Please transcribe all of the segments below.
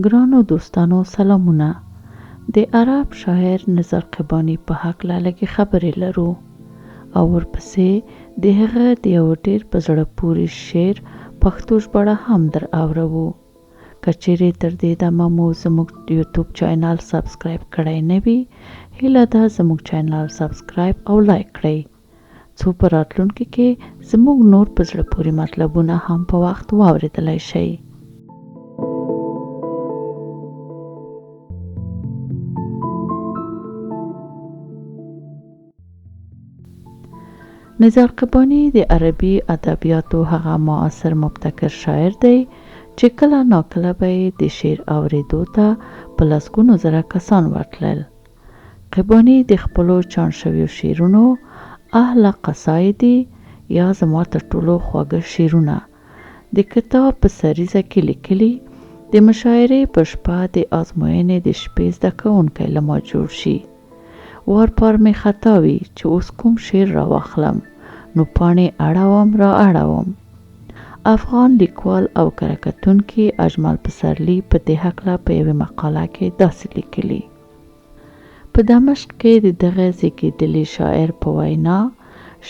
ګرانو دوستانو سلامونه. د عرب شاعر نزار قباني په هکله لږې خبرې لرو او ورپسې د هغه د یو ډېر په زړه پورې شعر پښتو ژباړه هم در اورو. که چیرې تر دې دمه مو زموږ یوټیوب چینل سبسکرایب کړی نه وي، هیله ده زموږ چینل سبسکرایب او لایک کړئ څو په راتلونکي کې زموږ نور په زړه پورې مطلبونه هم په وخت واورېدلی شئ. نزار قباني د عربي ادبیاتو هغه معاصر مبتکر شاعر دی چې کله ناکله به یې د شعر اورېدو ته په لسګونو زره کسان ورتلل. قباني د خپلو چاڼ شویو شعرونو اهل قصایدي یا زما تر ټولو خواږه شعرونه د کتاب په سریزه کې لیکلي، د مشاعرې په شپه د ازموینې د شپې زده کوونکی له ما جوړ شي. وار پار مې خطا وي چې اوس کوم شعر را واخلم، نو پاڼې اړوم را اړوم. افغان لیکوال او کره کتونکي اجمل پسرلي په دې هکله په یوې مقاله کې داسې لیکلي: په دمشق کې د دغه زیږېدلي شاعر په وینا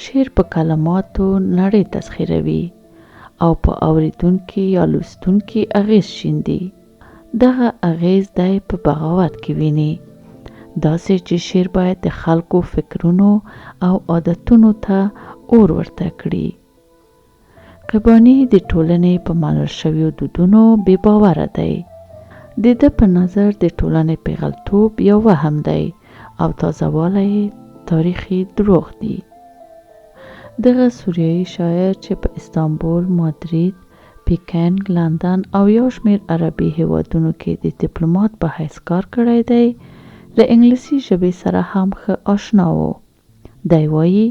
شعر په کلماتو نړۍ تسخیروي او په اوریدونکي یا لوستونکي اغیز شیندي. دغه اغیز دی په بغاوت کې ویني، داسې چې شعر باید د خلکو فکرونو او عادتونو ته اور ورته کړي. قباني د ټولنې په منل شویو دودونو بې باوره دی. د ده په نظر د ټولنې پیغلتوب یو وهم دی او تازهوالی تاریخي دروغ دی. دغه سوریایي شاعر چې په استانبول، مادرید، پیکینګ، لندن او یو شمېر عربي هیوادونو کې د ډیپلومات په حیث کار کړی دی، له انګلیسي ژبې سره هم ښه آشنا و. دی وایي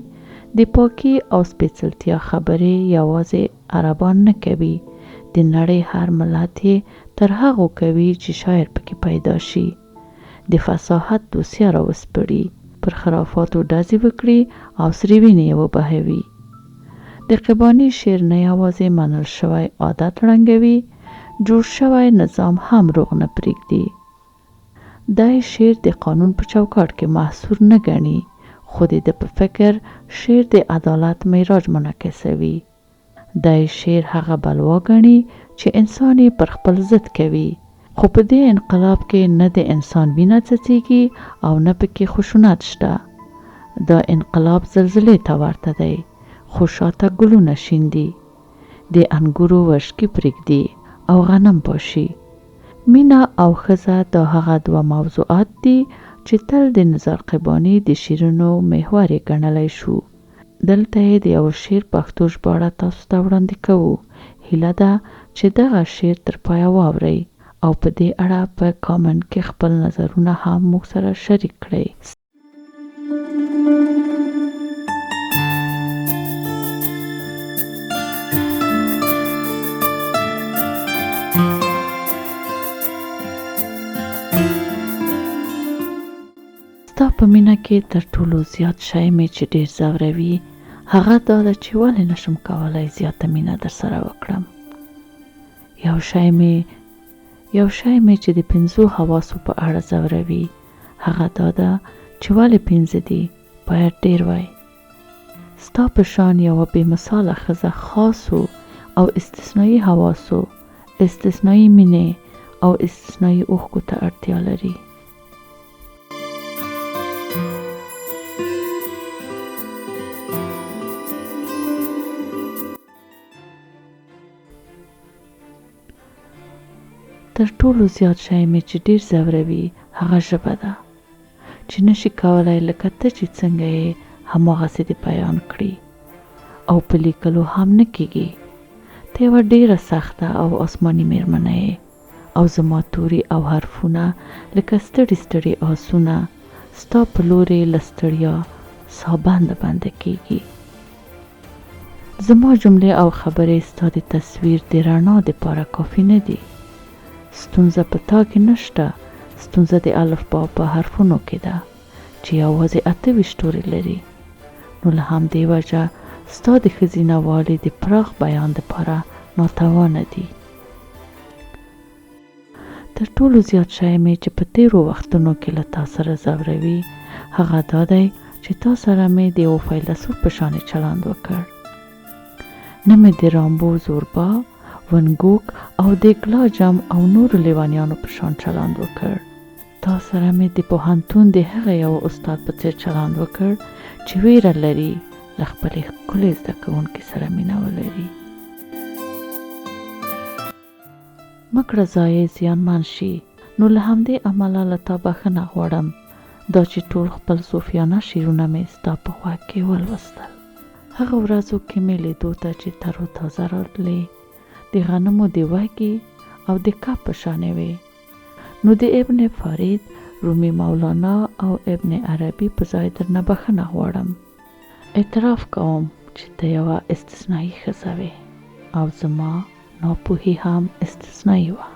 د پاکي او سپېڅلتیا خبرې یوازې عربان نه کوي، د نړۍ هر ملت یې تر هغو کوي چې شاعر پکې پیدا شي، د فصاحت دوسیه راوسپړي، پر خرافاتو ډزې وکړي او سرې وینې یې وبهوي. د قباني شعر نه یوازې منل شوی عادت ړنګوي، جوړ شوی نظام هم روغ نه پرېږدي. دی شعر د قانون په چوکاټ کې محصور نه ګڼي، خو د ده په فکر شعر د عدالت معراج منعکسوي. دی شعر هغه بلوا ګڼي چې انسان یې پر خپل ضد کوي، خو په دې انقلاب کې نه د انسان وینه څڅېږي او نه پکې خشونت شته. دا انقلاب زلزلې ته ورته دی، خو شاته ګلونه شیندي، د انګورو وشکې پرېږدي او غنم پاشي. مینه او ښځه دا هغه دوه موضوعات دي چې تل د نزار قباني د شعرونو محور یې ګڼلی شو. دلته یې د یو شعر پښتو ژباړه تاسو ته وړاندې کوو. هیله ده چې دغه شعر تر پایه واورئ او په دې اړه په کامنټ کې خپل نظرونه هم موږ سره شریک کړئ. ستا په مینه کې تر ټولو زیات شی مې چې ډېر ځوروي هغه دا ده چې ولې نشم کولی زیاته مینه در سره وکړم. یو شی مې چې د 5 حواسو په اړه ځوروي هغه دا ده چې ولې 5 دي، باید ډېر وای. ستا په شان یوه بې مثاله ښځه خاصو او استثنایي حواسو، استثنایي مینې او استثنایي اوښکو ته اړتیا لري. تر ټولو زیات شی مې چې ډېر ځوروي هغه ژبه ده چې نشي کولی لکه ته چې څنګه یې هماغسې دې بیان کړي او په لیکلو هم نه کېږي. ته یوه ډېره سخته او آسماني مېرمنه یې او زما توري او حرفونه لکه ستړي ستړي آسونه ستا په لورې له ستړیا ساه بنده بنده کېږي. زما جملې او خبرې ستا د تصویر د رڼا دپاره کافي نه دي. ستونزه په تا کې نشته، ستونزه د الفبا په حرفونو کې ده چې یوازې 28 توري لري. نو له همدې وجه ستا د ښځینه والي د پراخ بیان دپاره ناتوانه دي. تر ټولو زیات شی مې چې په تیرو وختونو کې له تا سره ځوروي هغه دا دی چې تا سره مې د یو فیلسوف په شانې چلند وکړ. نه مې د رامبو زوربا، ونګوک او د ګلاجم او نورو لیونیانو په شان چلند وکړ. تا سره مې د پوهنتون د هغه یو استاد په څېر چلند وکړ چې ویره لري له خپلې ښکلې زده کوونکې سره مینه ولري. مه کړه ځای زیانمن شي، نو له همدې امله له تا بښنه غواړم دا چې ټول خپل صوفیانه شعرونه مې ستا په غوږ کې ولوستل. هغه ورځو کې مې لیدو ته چې تر و تازه راتلې د غنمو د وږي او د کب په شانې وې، نو د ابن فرید، رومي مولانا او ابن عربي په ځای درنه بښنه غواړم. اعتراف کوم چې ته یوه استثنایي ښځه وې او زما ناپوهي هم استثنایي وه.